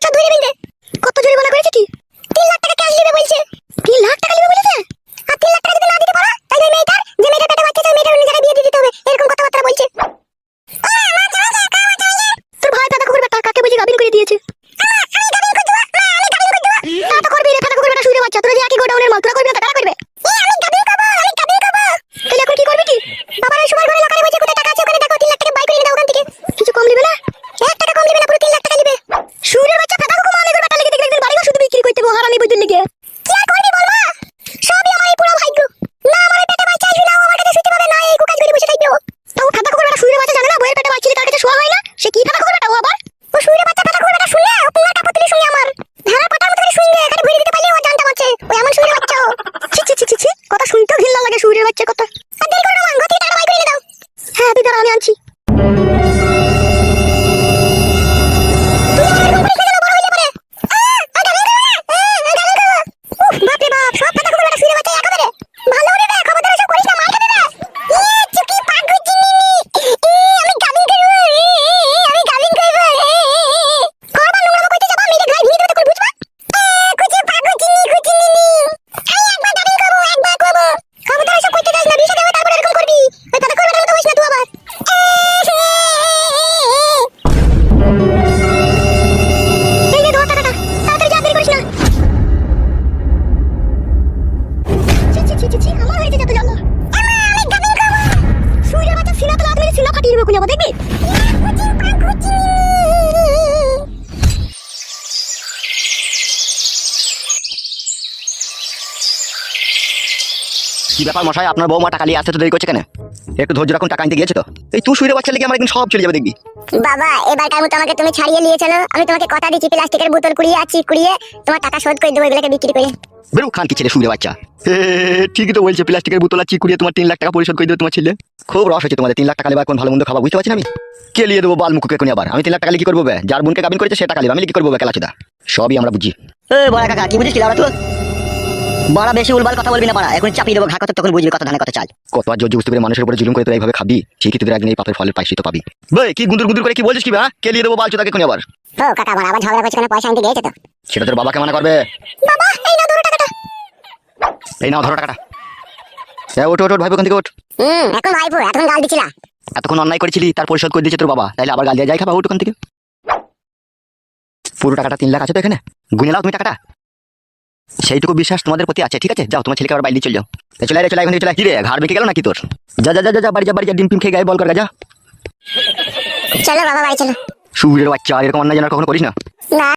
সব ধরে বিন্দে কত জরিমানা করেছে কি 3 লাখ টাকা ক্যাশ দিবে বলছে 3 লাখ টাকা দিবে বলেছে আর 3 লাখ টাকা যদি না দিতে পারো তাহলে ওই মেয়েটার যে মেয়েটার পেটে বাচ্চা আছে ওই মেয়েটার নিজেরা বিয়ে দিয়ে দিতে হবে এরকম কথাবার্তা বলছে তোর ভাই দাদা কুকুর বেটা কাকে বুঝি গাবিন করে দিয়েছে আমি গাবিন করে দেব আমি গাবিন করে দেব তা তো করবি রে ফাটা কুকুর বেটা শুয়ে বাচ্চা তোরা যে একই গোডাউনের মাল তোরা করবি না টাকা করবে আমি গাবিন করব তাহলে এখন কি করবি কি বাবার ওই সময় ঘরে লাগারে বসে কোথায় টাকা আছে ওখানে দেখো 3 লাখ টাকা বাই করে দাও ওখান থেকে কিছু কম নেবে না 1 টাকা কম নেবে না পুরো 3 লাখ টাকা নেবে শুয়ের বাচ্চা ফাটা কুকুর মালে করে বেটা লেগে দেখলে বাড়ি ঘর শুধু বিক্রি করতে বো হারামি বুঝলি লেগে কি আর করবি বল মা সবই আমার এই পুরো ভাগ্য না আমার পেটে বাচ্চা আসবে না আমার কাছে শুতে পাবে না এই কুকাজ করে বসে থাকবে ও তো ফাটা কুকুর বেটা শুয়ের বাচ্চা জানে না বইয়ের পেটে বাচ্চা তার কাছে শোয়া হয় না সে কি ফাটা কুকুর বেটা ও আবার ও শুয়ের বাচ্চা ফাটা কুকুর বেটা শুনলে ও পুঙ্গা কাপড় তুলে শুনে আমার ধারা পাটার মতো করে শুইবে এখানে ভরে দিতে পারলে ও জানটা মারছে ওই এমন শুয়ের বাচ্চা ও ছি কথা শুনতে ঘিন্না লাগে শুয়ের বাচ্চা কথা আর দেরি করো না গতি টাকা বাই করে দাও হ্যাঁ তুই দাঁড়া আমি আনছি কি ব্যাপার মশাই আপনার বৌমা টাকা নিয়ে আসতে তো দেরি করছে কেন একটু ধৈর্য রাখুন টাকা আনতে গিয়েছে তো এই তুই শুয়ে বাচ্চা লেগে আমার একদিন সব চলে যাবে দেখবি বাবা এবারকার মতো আমাকে তুমি ছাড়িয়ে নিয়ে চলো আমি তোমাকে কথা দিচ্ছি প্লাস্টিকের বোতল কুড়িয়ে আছি কুড়িয়ে তোমার টাকা শোধ করে দেবো এগুলোকে বিক্রি করে বেরু খান কি ছেলে শুয়ে বাচ্চা ঠিকই তো বলছে প্লাস্টিকের বোতল আর চিকুড়িয়ে তোমার 3 লাখ টাকা পরিশোধ করে দেবে তোমার ছেলে খুব রস হচ্ছে তোমাদের 3 লাখ টাকা লেবার কোন ভালো মন্দ খাওয়া বুঝতে পারছি না আমি কে লিয়ে দেবো বাল মুখে কোন আবার আমি 3 লাখ টাকা কি করবো যার বোনকে গাবিন করেছে সে টাকা লিবে আমি কি করবো খেলাচোদা সবই আমরা বুঝি বড় কাকা কি বুঝিস ওরা তো বড় বেশি উলবাল কথা বলবি না পারা এখন চাপিয়ে দেবো ঘা কত তখন বুঝবি কথা ধানে কথা চাল কত আর জোর বুঝতে পেরে মানুষের উপরে জুলুম করে তোরা এইভাবে খাবি ঠিকই তোদের একদিন এই পাপের ফলের পাইছি তো পাবি ভাই কি গুন্দুর করে কি বলছিস কি হ্যাঁ কে লিয়ে দেবো বাল চোদাকে কোন আবার ও কাকা আমার আবার ঝগড়া করছে কেন পয়সা আনতে গিয়েছে তো সেটা তোর বাবাকে মানা করবে বাবা এই নাও ধরো টাকাটা এই নাও ধরো টাকাটা ওঠ ভাই ওখান থেকে ওঠ এখন ভাইপো এখন গাল দিছিলা এতক্ষণ অন্যায় করেছিলি তার পরিশোধ করে দিয়েছে তোর বাবা তাইলে আবার গাল দিয়ে যাই খাবা ওঠ ওখান থেকে পুরো টাকাটা 3 লাখ আছে তো এখানে গুনে নাও তুমি টাকাটা সেইটুকু বিশ্বাস তোমাদের প্রতি আছে ঠিক আছে যাও তোমার ছেলেকে আবার বাইরে চলে যাও চলে এখন চলে কি রে ঘাড় বেঁকে গেল নাকি তোর যা বাড়ি যা ডিম টিম খেয়ে গায়ে বল কর যা চলো বাবা বাড়ি চলো শুয়ের বাচ্চা এরকম অন্যায় যেন কখনো করিস না না